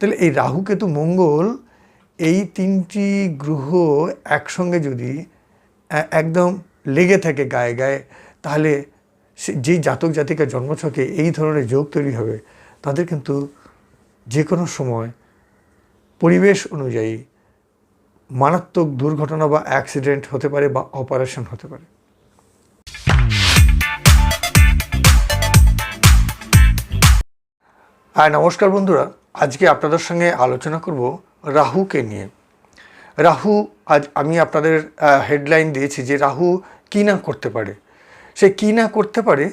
তাহলে এই রাহু কেতু মঙ্গল এই তিনটি গ্রহ একসঙ্গে যদি একদম লেগে থাকে গায়ে গায়ে, তাহলে যেই জাতক জাতিকার জন্মছকে এই ধরনের যোগ তৈরি হবে, তাদের কিন্তু যে কোনো সময় পরিবেশ অনুযায়ী মারাত্মক দুর্ঘটনা বা অ্যাক্সিডেন্ট হতে পারে বা অপারেশন হতে পারে। নমস্কার বন্ধুরা, আজকে আপনাদের সঙ্গে আলোচনা করব রাহুকে নিয়ে। রাহু, আজ আমি আপনাদের হেডলাইন দিয়েছি যে রাহু কী না করতে পারে। সে কী না করতে পারে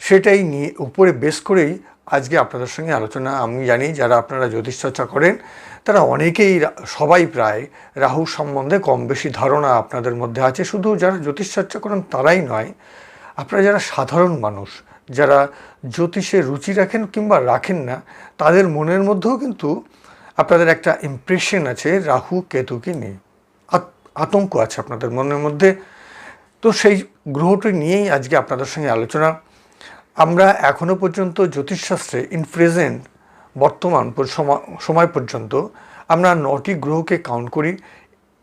সেটাই নিয়ে উপরে বেস করেই আজকে আপনাদের সঙ্গে আলোচনা। আমি জানি যারা আপনারা জ্যোতিষচর্চা করেন তারা অনেকেই, সবাই প্রায় রাহু সম্বন্ধে কম বেশি ধারণা আপনাদের মধ্যে আছে। শুধু যারা জ্যোতিষচর্চা করেন তারাই নয়, আপনারা যারা সাধারণ মানুষ, যারা জ্যোতিষে রুচি রাখেন কিংবা রাখেন না, তাদের মনের মধ্যেও কিন্তু আপনাদের একটা ইমপ্রেশন আছে রাহু কেতুকে নিয়ে, আতঙ্ক আছে আপনাদের মনের মধ্যে। তো সেই গ্রহটি নিয়েই আজকে আপনাদের সঙ্গে আলোচনা। আমরা এখনও পর্যন্ত জ্যোতিষশাস্ত্রে ইন প্রেজেন্ট বর্তমান সময় পর্যন্ত আমরা 9টি গ্রহকে কাউন্ট করি।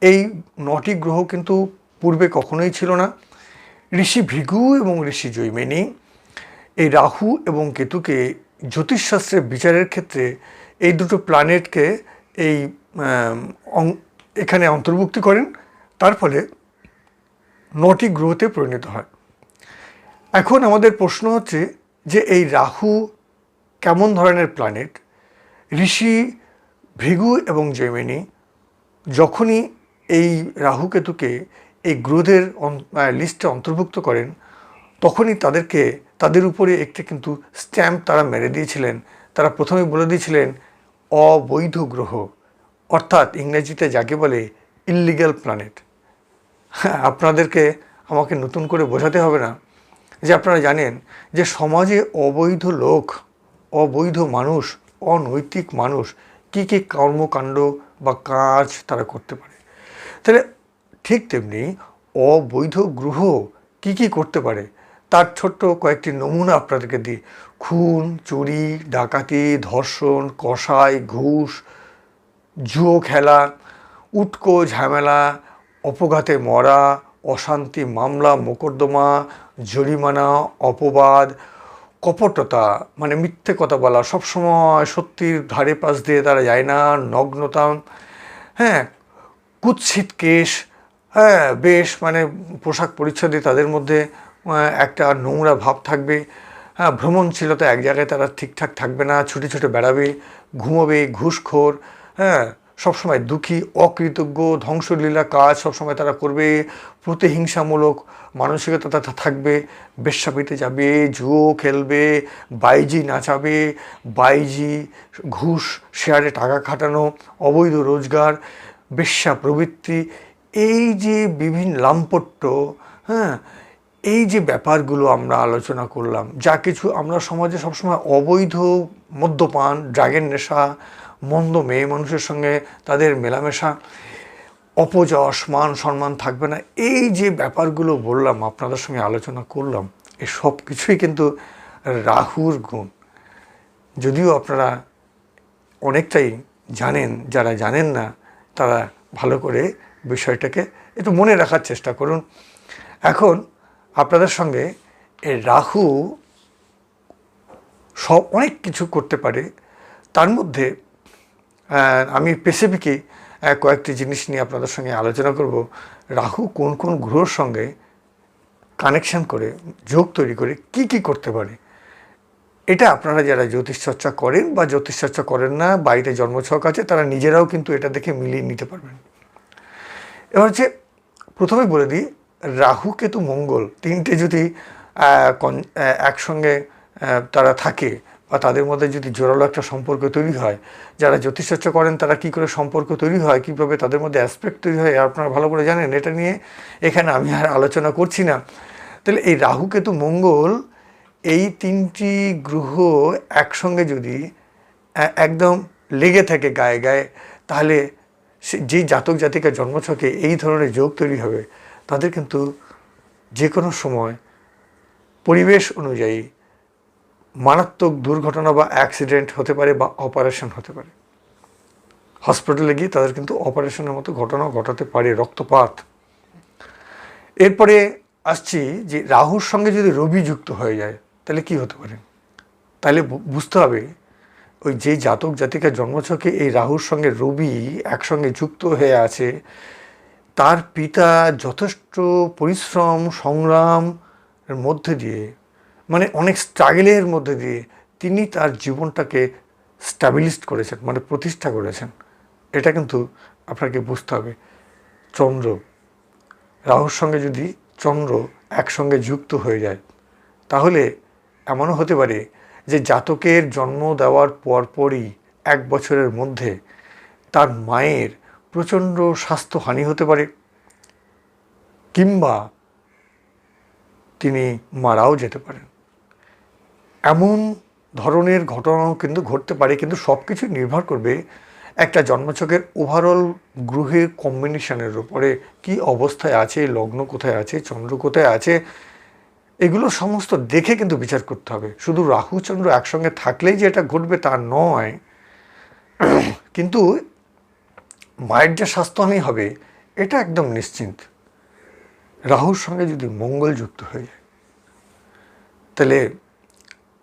এই 9টি গ্রহ কিন্তু পূর্বে কখনোই ছিল না। ঋষি ভৃগু এবং ঋষি জৈমিনী এই রাহু এবং কেতুকে জ্যোতিষশাস্ত্রের বিচারের ক্ষেত্রে এই দুটো প্ল্যানেটকে এখানে অন্তর্ভুক্তি করেন, তার ফলে 9টি গ্রহতে পরিণত হয়। এখন আমাদের প্রশ্ন হচ্ছে যে এই রাহু কেমন ধরনের প্ল্যানেট? ঋষি ভৃগু এবং জৈমিনী যখনই এই রাহু কেতুকে এই গ্রহদের লিস্টে অন্তর্ভুক্ত করেন, তখনই তাদের উপরে একটি কিন্তু স্ট্যাম্প তারা মেরে দিয়েছিলেন। তারা প্রথমে বলে দিয়েছিলেন অবৈধ গ্রহ, অর্থাৎ ইংরেজিতে যাকে বলে ইললিগ্যাল প্ল্যানেট। আপনাদেরকে আমাকে নতুন করে বোঝাতে হবে না যে আপনারা জানেন যে সমাজে অবৈধ লোক, অবৈধ মানুষ, অনৈতিক মানুষ কী কী কর্মকাণ্ড বা কাজ তারা করতে পারে। তাহলে ঠিক তেমনি অবৈধ গ্রহ কী কী করতে পারে তার ছোট্ট কয়েকটি নমুনা আপনাদেরকে দিই। খুন, চুরি, ডাকাতি, ধর্ষণ, কষাই, ঘুষ, জুয়ো খেলা, উটকো ঝামেলা, অপঘাতে মরা, অশান্তি মামলা মোকদ্দমা, জরিমানা, অপবাদ, কপটতা মানে মিথ্যে কথা বলা, সবসময় সত্যির ধারে পাশ দিয়ে তারা যায় না, নগ্নতা, কুৎসিত কেশ, বেশ মানে পোশাক পরিচ্ছদে তাদের মধ্যে একটা নোংরা ভাব থাকবে, ভ্রমণশীলতা, এক জায়গায় তারা ঠিকঠাক থাকবে না, ছুটে ছুটে বেড়াবে, ঘুমোবে, ঘুষখোর, সবসময় দুঃখী, অকৃতজ্ঞ, ধ্বংসলীলা কাজ সবসময় তারা করবে, প্রতিহিংসামূলক মানসিকতা তারা থাকবে, বেশ্যাপিতে যাবে, জুয়ো খেলবে, বাইজি নাচাবে, বাইজি, ঘুষ, শেয়ারে টাকা খাটানো, অবৈধ রোজগার, বেশ্যা প্রবৃত্তি, এই যে বিভিন্ন লাম্পট্য, এই যে ব্যাপারগুলো আমরা আলোচনা করলাম, যা কিছু আমরা সমাজে সবসময় অবৈধ মদ্যপান, ড্রাগের নেশা, মন্দ মেয়ে মানুষের সঙ্গে তাদের মেলামেশা, অপযশ, মান সম্মান থাকবে না, এই যে ব্যাপারগুলো বললাম আপনাদের সঙ্গে আলোচনা করলাম, এই সব কিছুই কিন্তু রাহুর গুণ। যদিও আপনারা অনেকটাই জানেন, যারা জানেন না তারা ভালো করে বিষয়টাকে একটু মনে রাখার চেষ্টা করুন। এখন আপনাদের সঙ্গে এই রাহু অনেক কিছু করতে পারে। তার মধ্যে আমি স্পেসিফিকই কয়েকটি জিনিস নিয়ে আপনাদের সঙ্গে আলোচনা করব। রাহু কোন কোন গ্রহের সঙ্গে কানেকশন করে, যোগ তৈরি করে কি কি করতে পারে, এটা আপনারা যারা জ্যোতিষচর্চা করেন বা জ্যোতিষচর্চা করেন না, বাড়িতে জন্মছক আছে, তারা নিজেরাও কিন্তু এটা দেখে মিলিয়ে নিতে পারবেন। এবার হচ্ছে প্রথমে বলে দিই, রাহু কেতু মঙ্গল তিনটে যদি একসঙ্গে তারা থাকে বা তাদের মধ্যে যদি জোরালো একটা সম্পর্ক তৈরি হয়, যারা জ্যোতিষচর্চা করেন তারা কী করে সম্পর্ক তৈরি হয়, কীভাবে তাদের মধ্যে অ্যাসপেক্ট তৈরি হয়, আপনারা ভালো করে জানেন। এটা নিয়ে এখানে আমি আর আলোচনা করছি না। তাহলে এই রাহু কেতু মঙ্গল এই তিনটি গ্রহ একসঙ্গে যদি একদম লেগে থাকে গায়ে গায়ে, তাহলে যেই জাতক জাতিকার জন্মছকে এই ধরনের যোগ তৈরি হবে, তাদের কিন্তু যে কোনো সময় পরিবেশ অনুযায়ী মারাত্মক দুর্ঘটনা বা অ্যাক্সিডেন্ট হতে পারে বা অপারেশন হতে পারে। হসপিটালে গিয়ে তাদের কিন্তু অপারেশনের মতো ঘটনাও ঘটাতে পারে, রক্তপাত। এরপরে আসছি যে রাহুর সঙ্গে যদি রবি যুক্ত হয়ে যায় তাহলে কি হতে পারে। তাহলে বুঝতে হবে ওই যে জাতক জাতিকার জন্মছকে এই রাহুর সঙ্গে রবি একসঙ্গে যুক্ত হয়ে আছে, তার পিতা যথেষ্ট পরিশ্রম সংগ্রামের মধ্যে দিয়ে, মানে অনেক স্ট্রাগলের মধ্যে দিয়ে তিনি তার জীবনটাকে স্ট্যাবলিশ করেছেন, মানে প্রতিষ্ঠা করেছেন। এটা কিন্তু আপনাকে বুঝতে হবে। চন্দ্র, রাহুর সঙ্গে যদি চন্দ্র একসঙ্গে যুক্ত হয়ে যায় তাহলে এমনও হতে পারে যে জাতকের জন্ম দেওয়ার পরপরই 1 বছরের মধ্যে তার মায়ের প্রচণ্ড স্বাস্থ্যহানি হতে পারে, কিংবা তিনি মারাও যেতে পারেন। এমন ধরনের ঘটনাও কিন্তু ঘটতে পারে, কিন্তু সব কিছু নির্ভর করবে একটা জন্মছকের ওভারঅল গ্রহের কম্বিনেশনের উপরে, কি অবস্থায় আছে, লগ্ন কোথায় আছে, চন্দ্র কোথায় আছে, এগুলো সমস্ত দেখে কিন্তু বিচার করতে হবে। শুধু রাহু চন্দ্র একসঙ্গে থাকলেই যে এটা ঘটবে তা নয়, কিন্তু মায়ের যে স্বাস্থ্যহানি হবে এটা একদম নিশ্চিন্ত। রাহুর সঙ্গে যদি মঙ্গল যুক্ত হয়ে যায় তাহলে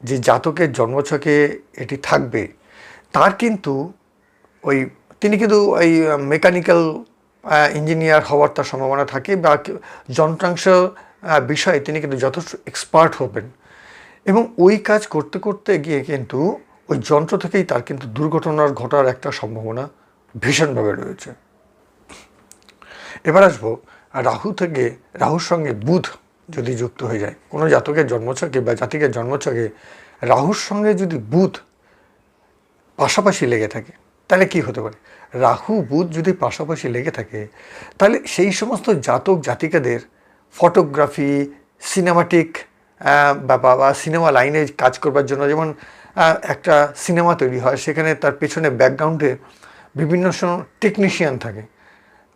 যে জাতকের জন্মছকে এটি থাকবে তার কিন্তু তিনি কিন্তু ওই মেকানিক্যাল ইঞ্জিনিয়ার হওয়ার তার সম্ভাবনা থাকে, বা যন্ত্রাংশ বিষয়ে তিনি কিন্তু যথেষ্ট এক্সপার্ট হবেন, এবং ওই কাজ করতে করতে গিয়ে কিন্তু ওই যন্ত্র থেকেই তার কিন্তু দুর্ঘটনার ঘটার একটা সম্ভাবনা ভীষণভাবে রয়েছে। এবার আসবো রাহুর সঙ্গে বুধ যদি যুক্ত হয়ে যায় কোনো জাতকের জন্মছকে বা জাতিকের জন্মছকে, রাহুর সঙ্গে যদি বুধ পাশাপাশি লেগে থাকে তাহলে কি হতে পারে। রাহু বুধ যদি পাশাপাশি লেগে থাকে তাহলে সেই সমস্ত জাতক জাতিকাদের ফটোগ্রাফি, সিনেমাটিক ব্যাপার বা সিনেমা লাইনে কাজ করবার জন্য, যেমন একটা সিনেমা তৈরি হয় সেখানে তার পেছনে ব্যাকগ্রাউন্ডে বিভিন্ন সময় টেকনিশিয়ান থাকে,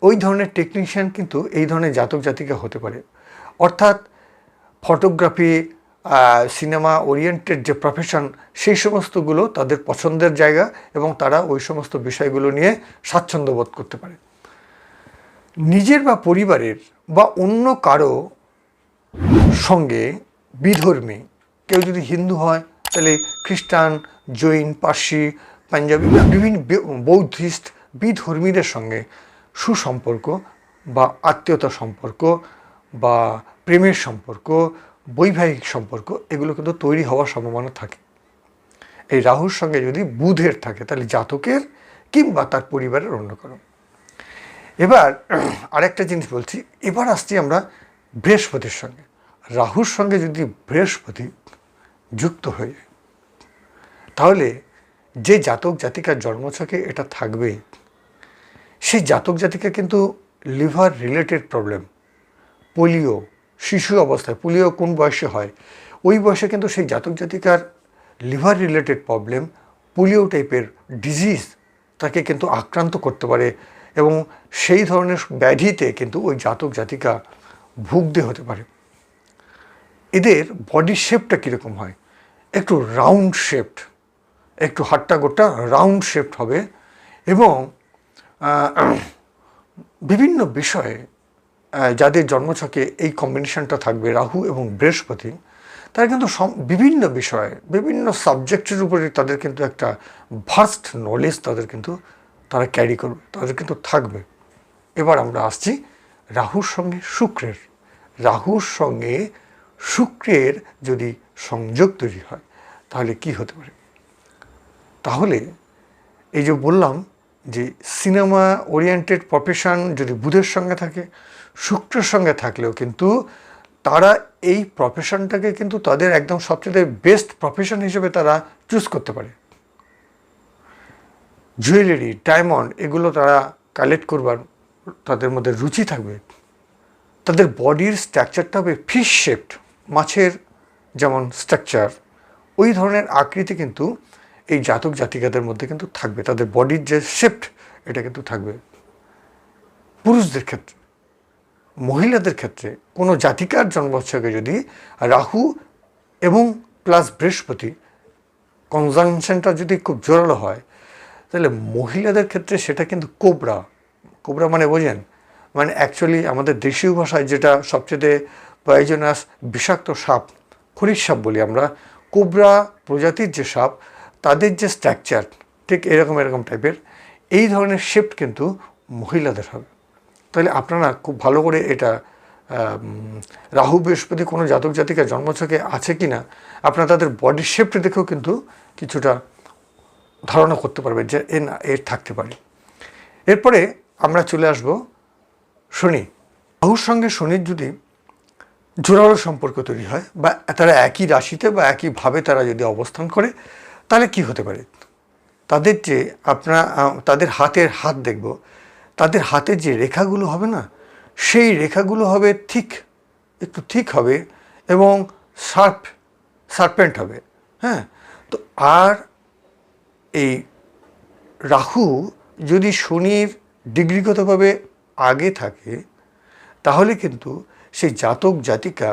ওই ধরনের টেকনিশিয়ান কিন্তু এই ধরনের জাতক জাতিকা হতে পারে। অর্থাৎ ফটোগ্রাফি, সিনেমা ওরিয়েন্টেড যে প্রফেশন, সেই সমস্তগুলো তাদের পছন্দের জায়গা এবং তারা ওই সমস্ত বিষয়গুলো নিয়ে স্বাচ্ছন্দ্য বোধ করতে পারে। নিজের বা পরিবারের বা অন্য কারো সঙ্গে বিধর্মী কেউ যদি হিন্দু হয় তাহলে খ্রিস্টান, জৈন, পার্সি, পাঞ্জাবি, বিভিন্ন বৌদ্ধিস্ট বিধর্মীদের সঙ্গে সুসম্পর্ক বা আত্মীয়তা সম্পর্ক বা প্রেমের সম্পর্ক, বৈবাহিক সম্পর্ক, এগুলো কিন্তু তৈরি হওয়ার সম্ভাবনা থাকে এই রাহুর সঙ্গে যদি বুধের থাকে, তাহলে জাতকের কিংবা তার পরিবারের অন্য কারো। এবার আরেকটা জিনিস বলছি, এবার আসছি আমরা বৃহস্পতির সঙ্গে। রাহুর সঙ্গে যদি বৃহস্পতি যুক্ত হয়ে যায় তাহলে যে জাতক জাতিকার জন্মছকে এটা থাকবে সেই জাতক জাতিকা কিন্তু লিভার রিলেটেড প্রবলেম, পোলিও, শিশু অবস্থায় পোলিও কোন বয়সে হয়, ওই বয়সে কিন্তু সেই জাতক জাতিকার লিভার রিলেটেড প্রবলেম, পোলিও টাইপের ডিজিজ তাকে কিন্তু আক্রান্ত করতে পারে, এবং সেই ধরনের ব্যাধিতে কিন্তু ওই জাতক জাতিকা ভুগতে হতে পারে। এদের বডি শেপটা কীরকম হয়, একটু রাউন্ড শেপড, একটু হাট্টা গোট্টা রাউন্ড শেপড হবে, এবং বিভিন্ন বিষয়ে যাদের জন্মছকে এই কম্বিনেশনটা থাকবে রাহু এবং বৃহস্পতি, তারা কিন্তু বিভিন্ন বিষয়ে বিভিন্ন সাবজেক্টের উপরে তাদের কিন্তু একটা ভাস্ট নলেজ তারা ক্যারি করবে, তাদের কিন্তু থাকবে। এবার আমরা আসছি রাহুর সঙ্গে শুক্রের। রাহুর সঙ্গে শুক্রের যদি সংযোগ তৈরি হয় তাহলে কি হতে পারে। তাহলে এই যে বললাম যে সিনেমা ওরিয়েন্টেড প্রফেশন যদি বুধের সঙ্গে থাকে, শুক্রের সঙ্গে থাকলেও কিন্তু তারা এই প্রফেশনটাকে কিন্তু তাদের একদম সবচেয়ে বেস্ট প্রফেশন হিসেবে তারা চুজ করতে পারে। জুয়েলারি, ডায়মন্ড, এগুলো তারা কালেক্ট করবার তাদের মধ্যে রুচি থাকবে। তাদের বডির স্ট্রাকচারটা হবে ফিশ শেপড, মাছের যেমন স্ট্রাকচার, ওই ধরনের আকৃতি কিন্তু এই জাতক জাতিকাদের মধ্যে কিন্তু থাকবে, তাদের বডির যে শেপড এটা কিন্তু থাকবে। পুরুষদের ক্ষেত্রে, মহিলাদের ক্ষেত্রে কোনো জাতিকার জন্মছকে যদি রাহু এবং প্লাস বৃহস্পতি কনজাংশনটা যদি খুব জোরালো হয় তাহলে মহিলাদের ক্ষেত্রে সেটা কিন্তু কোবরা। কোবরা মানে বোঝেন, মানে অ্যাকচুয়ালি আমাদের দেশীয় ভাষায় যেটা সবচেয়ে পয়জনাস বিষাক্ত সাপ, খনিজ সাপ বলি আমরা, কোবরা প্রজাতির যে সাপ তাদের যে স্ট্রাকচার ঠিক এরকম টাইপের, এই ধরনের শেপ কিন্তু মহিলাদের হবে। তাহলে আপনারা খুব ভালো করে এটা রাহু বৃহস্পতি কোনো জাতক জাতিকা জন্মছকে আছে কি না আপনারা তাদের বডি শেপটা দেখেও কিন্তু কিছুটা ধারণা করতে পারবেন যে এর থাকতে পারে। এরপরে আমরা চলে আসব শনি। রাহুর সঙ্গে শনির যদি জোরালো সম্পর্ক তৈরি হয় বা তারা একই রাশিতে বা একইভাবে তারা যদি অবস্থান করে, তাহলে কি হতে পারে? তাদের যে তাদের হাতের হাত দেখব, তাদের হাতের যে রেখাগুলো হবে না, সেই রেখাগুলো হবে একটু ঠিক হবে এবং সার্পেন্ট হবে। হ্যাঁ, তো আর এই রাহু যদি শনির ডিগ্রিগতভাবে আগে থাকে, তাহলে কিন্তু সেই জাতক জাতিকা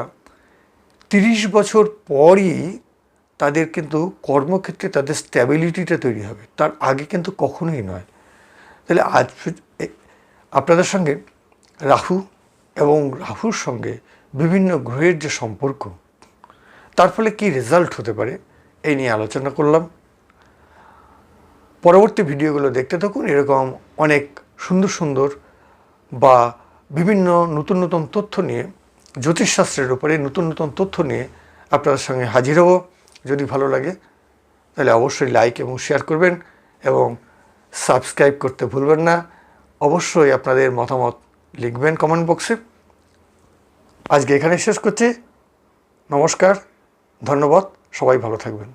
30 বছর পরই তাদের কিন্তু কর্মক্ষেত্রে তাদের স্ট্যাবিলিটিটা তৈরি হবে, তার আগে কিন্তু কখনোই নয়। তাহলে আজ আপনাদের সঙ্গে রাহু এবং রাহুর সঙ্গে বিভিন্ন গ্রহের যে সম্পর্ক, তার ফলে কী রেজাল্ট হতে পারে এই নিয়ে আলোচনা করলাম। পরবর্তী ভিডিওগুলো দেখতে থাকুন। এরকম অনেক সুন্দর বা বিভিন্ন নতুন তথ্য নিয়ে, জ্যোতিষশাস্ত্রের উপরে নতুন তথ্য নিয়ে আপনাদের সঙ্গে হাজির হব। যদি ভালো লাগে তাহলে অবশ্যই লাইক এবং শেয়ার করবেন এবং সাবস্ক্রাইব করতে ভুলবেন না। অবশ্যই আপনাদের মতামত লিখবেন কমেন্ট বক্সে। আজকে এখানে শেষ করছি। নমস্কার, ধন্যবাদ, সবাই ভালো থাকবেন।